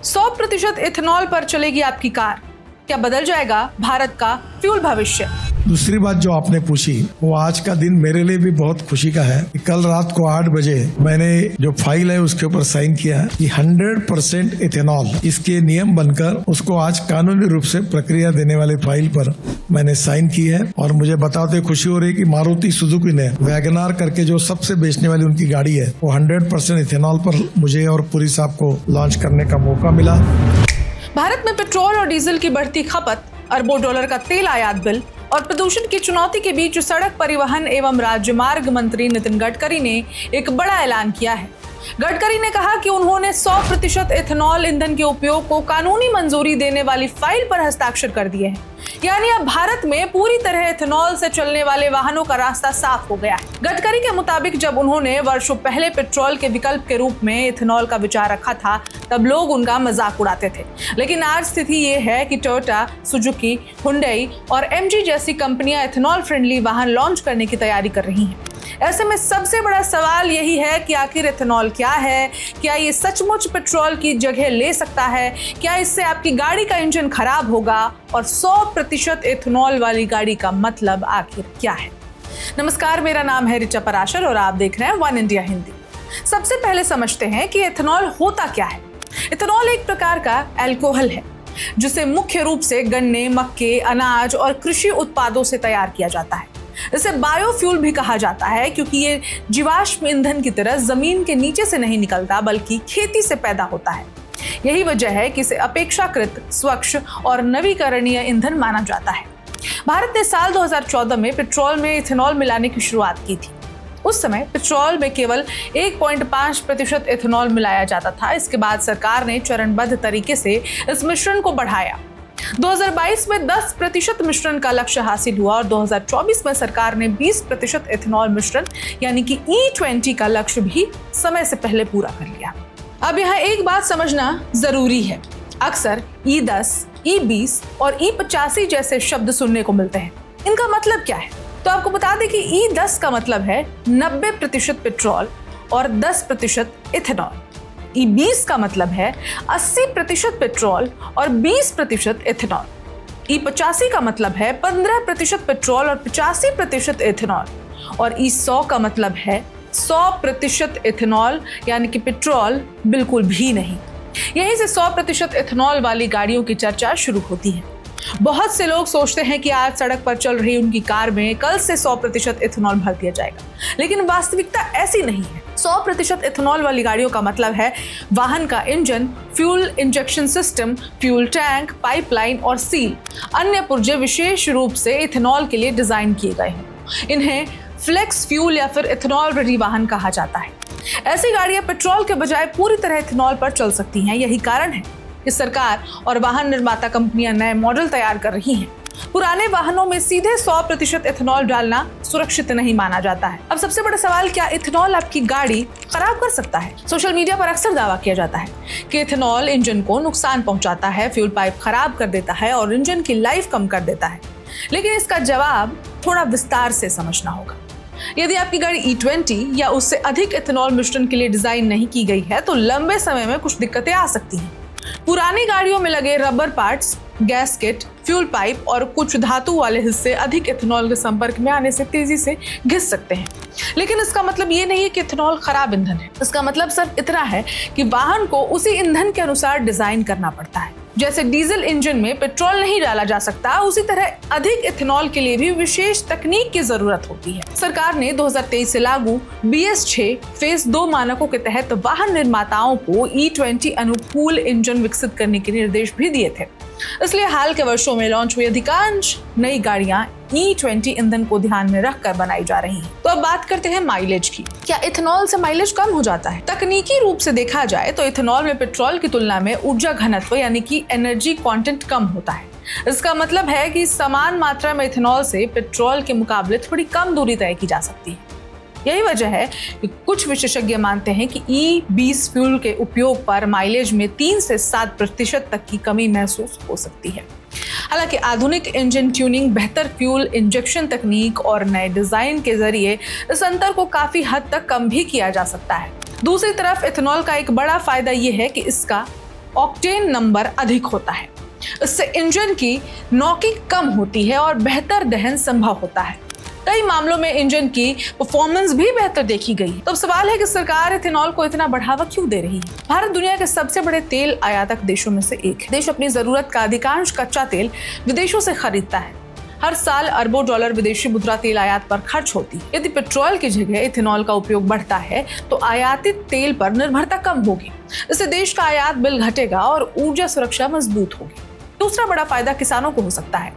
100% ethanol पर चलेगी आपकी कार। क्या बदल जाएगा भारत का फ्यूल भविष्य? दूसरी बात जो आपने पूछी वो आज का दिन मेरे लिए भी बहुत खुशी का है कि कल रात को 8 बजे मैंने जो फाइल है उसके ऊपर साइन किया है कि 100% इथेनॉल इसके नियम बनकर उसको आज कानूनी रूप से प्रक्रिया देने वाले फाइल पर मैंने साइन की है। और मुझे बताते खुशी हो रही है कि मारुति सुजुकी ने वैगनार करके जो सबसे बेचने वाली उनकी गाड़ी है वो 100% इथेनॉल पर मुझे और पुरी साहब को लॉन्च करने का मौका मिला। भारत में पेट्रोल और डीजल की बढ़ती खपत, अरबों डॉलर का तेल आयात बिल और प्रदूषण की चुनौती के बीच सड़क परिवहन एवं राजमार्ग मंत्री नितिन गडकरी ने एक बड़ा ऐलान किया है। गडकरी ने कहा कि उन्होंने 100% इथेनॉल ईंधन के उपयोग को कानूनी मंजूरी देने वाली फाइल पर हस्ताक्षर कर दिए हैं। यानी अब भारत में पूरी तरह इथेनॉल से चलने वाले वाहनों का रास्ता साफ हो गया है। गडकरी के मुताबिक जब उन्होंने वर्षों पहले पेट्रोल के विकल्प के रूप में इथेनॉल का विचार रखा था तब लोग उनका मजाक उड़ाते थे, लेकिन आज स्थिति ये है कि टोयोटा, सुजुकी, हुंडई और एमजी जैसी कंपनियां इथेनॉल फ्रेंडली वाहन लॉन्च करने की तैयारी कर रही हैं। ऐसे में सबसे बड़ा सवाल यही है कि आखिर इथेनॉल क्या है? क्या ये सचमुच पेट्रोल की जगह ले सकता है? क्या इससे आपकी गाड़ी का इंजन खराब होगा? और 100% इथेनॉल वाली गाड़ी का मतलब आखिर क्या है? नमस्कार, मेरा नाम है ऋचा पराशर और आप देख रहे हैं वन इंडिया हिंदी। सबसे पहले समझते हैं कि इथेनॉल होता क्या है। इथेनॉल एक प्रकार का अल्कोहल है जिसे मुख्य रूप से गन्ने, मक्के, अनाज और कृषि उत्पादों से तैयार किया जाता है। इसे बायोफ्यूल भी कहा जाता है क्योंकि ये जीवाश्म ईंधन की तरह जमीन के नीचे से नहीं निकलता बल्कि खेती से पैदा होता है। यही वजह है कि इसे अपेक्षाकृत स्वच्छ और नवीकरणीय ईंधन माना जाता है। भारत ने साल 2014 में पेट्रोल में इथेनॉल मिलाने की शुरुआत की थी। उस समय पेट्रोल में केवल 1.5% इथेनॉल मिलाया जाता था। इसके बाद सरकार ने चरणबद्ध तरीके से इस मिश्रण को बढ़ाया। 2022 में 10% मिश्रण का लक्ष्य हासिल हुआ और 2024 में सरकार ने 20% इथेनॉल मिश्रण यानी कि E20 का लक्ष्य भी समय से पहले पूरा कर लिया। अब यहाँ एक बात समझना जरूरी है। अक्सर E10, E20 और E85 जैसे शब्द सुनने को मिलते हैं। इनका मतलब क्या है? तो आपको बता दें कि E10 का मतलब है 90% पेट्रोल और 10% इथेनॉल। E20 का मतलब है 80% पेट्रोल और 20% इथेनॉल। E85 का मतलब है 15% पेट्रोल और 85% इथेनॉल। और E100 का मतलब है 100% इथेनॉल यानी कि पेट्रोल बिल्कुल भी नहीं। यहीं से 100% इथेनॉल वाली गाड़ियों की चर्चा शुरू होती है। बहुत से लोग सोचते हैं कि आज सड़क पर चल रही उनकी कार में कल से 100% इथेनॉल भर दिया जाएगा, लेकिन वास्तविकता ऐसी नहीं है। 100% इथेनॉल वाली गाड़ियों का मतलब है वाहन का engine, fuel injection system, fuel tank, pipeline और सील, अन्य पुर्जे विशेष रूप से इथेनॉल के लिए डिजाइन किए गए हैं। इन्हें फ्लेक्स फ्यूल या फिर इथेनॉल रेडी वाहन कहा जाता है। ऐसी गाड़ियां पेट्रोल के बजाय पूरी तरह इथेनॉल पर चल सकती हैं। यही कारण है कि सरकार और वाहन निर्माता कंपनियां नए मॉडल तैयार कर रही हैं। पुराने वाहनों में सीधे 100% इथेनॉल डालना सुरक्षित नहीं माना जाता है। अब सबसे बड़ा सवाल, क्या इथेनॉल आपकी गाड़ी खराब कर सकता है? सोशल मीडिया पर अक्सर दावा किया जाता है कि इथेनॉल इंजन को नुकसान पहुंचाता है, फ्यूल पाइप खराब कर देता है और इंजन की लाइफ कम कर देता है। लेकिन इसका जवाब थोड़ा विस्तार से समझना होगा। यदि आपकी गाड़ी E20 या उससे अधिक इथेनॉल मिश्रण के लिए डिजाइन नहीं की गई है तो लंबे समय में कुछ दिक्कतें आ सकती हैं। पुरानी गाड़ियों में लगे rubber parts, gasket, fuel pipe और कुछ धातु वाले हिस्से अधिक इथेनॉल के संपर्क में आने से तेजी से घिस सकते हैं। लेकिन इसका मतलब ये नहीं है कि इथेनॉल खराब ईंधन है। इसका मतलब सिर्फ इतना है कि वाहन को उसी ईंधन के अनुसार डिजाइन करना पड़ता है। जैसे डीजल इंजन में पेट्रोल नहीं डाला जा सकता, उसी तरह अधिक इथेनॉल के लिए भी विशेष तकनीक की जरूरत होती है। सरकार ने 2023 से लागू BS6 फेज 2 मानकों के तहत वाहन निर्माताओं को E20 अनुकूल इंजन विकसित करने के निर्देश भी दिए थे। इसलिए हाल के वर्षों में लॉन्च हुई अधिकांश नई गाड़ियां E20 ईंधन को ध्यान में रखकर बनाई जा रही हैं। तो अब बात करते हैं माइलेज की। क्या इथेनॉल से माइलेज कम हो जाता है? तकनीकी रूप से देखा जाए तो इथेनॉल में पेट्रोल की तुलना में ऊर्जा घनत्व यानी कि एनर्जी कंटेंट कम होता है। इसका मतलब है कि समान मात्रा में इथेनॉल से पेट्रोल के मुकाबले थोड़ी कम दूरी तय की जा सकती है। यही वजह है कि कुछ विशेषज्ञ मानते हैं कि E20 फ्यूल के उपयोग पर माइलेज में 3 से 7% तक की कमी महसूस हो सकती है। हालांकि आधुनिक इंजन ट्यूनिंग, बेहतर फ्यूल इंजेक्शन तकनीक और नए डिजाइन के जरिए इस अंतर को काफी हद तक कम भी किया जा सकता है। दूसरी तरफ इथेनॉल का एक बड़ा फायदा यह है कि इसका ऑक्टेन नंबर अधिक होता है। इससे इंजन की नौकी कम होती है और बेहतर दहन संभव होता है। कई मामलों में इंजन की परफॉर्मेंस भी बेहतर देखी गई। तो अब सवाल है कि सरकार इथेनॉल को इतना बढ़ावा क्यों दे रही है। भारत दुनिया के सबसे बड़े तेल आयातक देशों में से एक है। देश अपनी जरूरत का अधिकांश कच्चा तेल विदेशों से खरीदता है। हर साल अरबों डॉलर विदेशी मुद्रा तेल आयात पर खर्च होती है। यदि पेट्रोल की जगह इथेनॉल का उपयोग बढ़ता है तो आयातित तेल पर निर्भरता कम होगी। इससे देश का आयात बिल घटेगा और ऊर्जा सुरक्षा मजबूत होगी। दूसरा बड़ा फायदा किसानों को हो सकता है।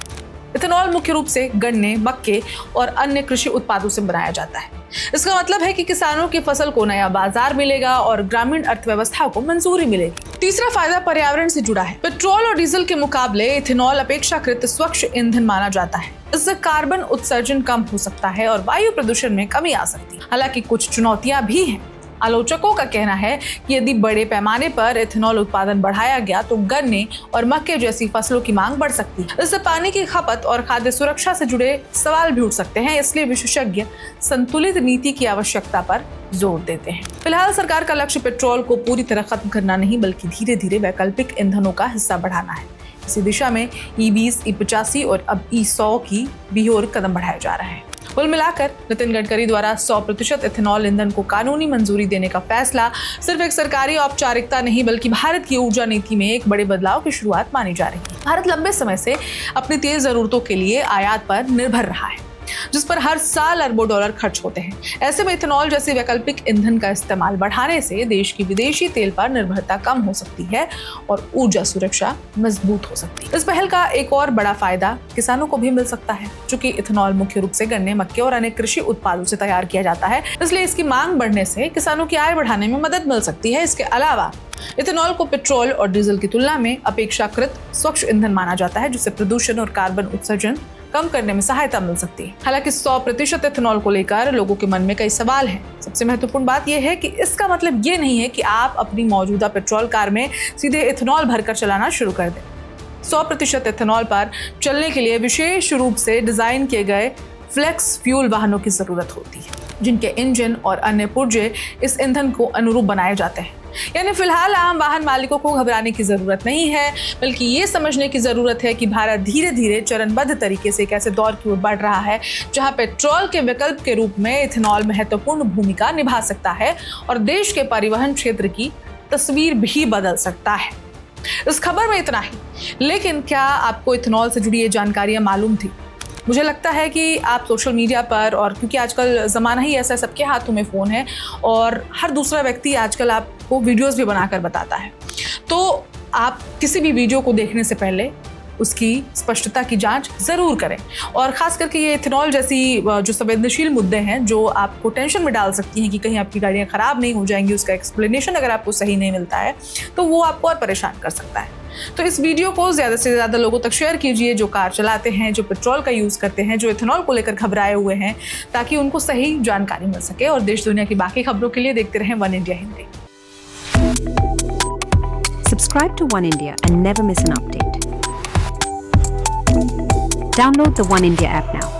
इथेनॉल मुख्य रूप से गन्ने, मक्के और अन्य कृषि उत्पादों से बनाया जाता है। इसका मतलब है कि किसानों की फसल को नया बाजार मिलेगा और ग्रामीण अर्थव्यवस्था को मंजूरी मिलेगी। तीसरा फायदा पर्यावरण से जुड़ा है। पेट्रोल और डीजल के मुकाबले इथेनॉल अपेक्षाकृत स्वच्छ ईंधन माना जाता है। इससे कार्बन उत्सर्जन कम हो सकता है और वायु प्रदूषण में कमी आ सकती है। हालांकि कुछ चुनौतियां भी हैं। आलोचकों का कहना है कि यदि बड़े पैमाने पर इथेनॉल उत्पादन बढ़ाया गया तो गन्ने और मक्के जैसी फसलों की मांग बढ़ सकती है। इससे पानी की खपत और खाद्य सुरक्षा से जुड़े सवाल भी उठ सकते हैं। इसलिए विशेषज्ञ संतुलित नीति की आवश्यकता पर जोर देते हैं। फिलहाल सरकार का लक्ष्य पेट्रोल को पूरी तरह खत्म करना नहीं, बल्कि धीरे धीरे वैकल्पिक ईंधनों का हिस्सा बढ़ाना है। इसी दिशा में E20, E85 और अब E100 की भी ओर कदम बढ़ाया जा रहा है। कुल मिलाकर नितिन गडकरी द्वारा 100% इथेनॉल ईंधन को कानूनी मंजूरी देने का फैसला सिर्फ एक सरकारी औपचारिकता नहीं, बल्कि भारत की ऊर्जा नीति में एक बड़े बदलाव की शुरुआत मानी जा रही है। भारत लंबे समय से अपनी तेल जरूरतों के लिए आयात पर निर्भर रहा है, जिस पर हर साल अरबों डॉलर खर्च होते हैं। ऐसे में इथेनॉल जैसे वैकल्पिक ईंधन का इस्तेमाल बढ़ाने से देश की विदेशी तेल पर निर्भरता कम हो सकती है और ऊर्जा सुरक्षा मजबूत हो सकती है। इस पहल का एक और बड़ा फायदा किसानों को भी मिल सकता है, क्योंकि इथेनॉल मुख्य रूप से गन्ने, मक्के और अन्य कृषि उत्पादों से तैयार किया जाता है। इसलिए इसकी मांग बढ़ने से किसानों की आय बढ़ाने में मदद मिल सकती है। इसके अलावा इथेनॉल को पेट्रोल और डीजल की तुलना में अपेक्षाकृत स्वच्छ ईंधन माना जाता है, जिससे प्रदूषण और कार्बन उत्सर्जन कम करने में सहायता मिल सकती है। हालांकि 100% इथेनॉल को लेकर लोगों के मन में कई सवाल हैं। सबसे महत्वपूर्ण बात यह है कि इसका मतलब ये नहीं है कि आप अपनी मौजूदा पेट्रोल कार में सीधे इथेनॉल भरकर चलाना शुरू कर दें। 100% इथेनॉल पर चलने के लिए विशेष रूप से डिजाइन किए गए फ्लेक्स फ्यूल वाहनों की जरूरत होती है, जिनके इंजन और अन्य पुर्जे इस ईंधन को अनुरूप बनाए जाते हैं। यानी फिलहाल आम वाहन मालिकों को घबराने की जरूरत नहीं है, बल्कि ये समझने की जरूरत है कि भारत धीरे धीरे चरणबद्ध तरीके से एक ऐसे दौर की ओर बढ़ रहा है जहां पेट्रोल के विकल्प के रूप में इथेनॉल महत्वपूर्ण भूमिका निभा सकता है और देश के परिवहन क्षेत्र की तस्वीर भी बदल सकता है। इस खबर में इतना ही, लेकिन क्या आपको इथेनॉल से जुड़ी ये जानकारियां मालूम थी? मुझे लगता है कि आप सोशल मीडिया पर, और क्योंकि आजकल ज़माना ही ऐसा है, सबके हाथों में फ़ोन है और हर दूसरा व्यक्ति आजकल आपको वीडियोस भी बनाकर बताता है, तो आप किसी भी वीडियो को देखने से पहले उसकी स्पष्टता की जांच ज़रूर करें। और ख़ास करके ये इथेनॉल जैसी जो संवेदनशील मुद्दे हैं जो आपको टेंशन में डाल सकती हैं कि कहीं आपकी गाड़ियाँ ख़राब नहीं हो जाएंगी, उसका एक्सप्लेनेशन अगर आपको सही नहीं मिलता है तो वो आपको और परेशान कर सकता है। तो इस वीडियो को ज़्यादा से ज़्यादा लोगों तक शेयर कीजिए, जो कार चलाते हैं, जो पेट्रोल का यूज़ करते हैं, जो इथेनॉल को लेकर घबराए हुए हैं, ताकि उनको सही जानकारी मिल सके। और देश दुनिया की बाकी खबरों के लिए देखते रहें one India Hindi. Subscribe to One India and never miss an update. Download the One India app now.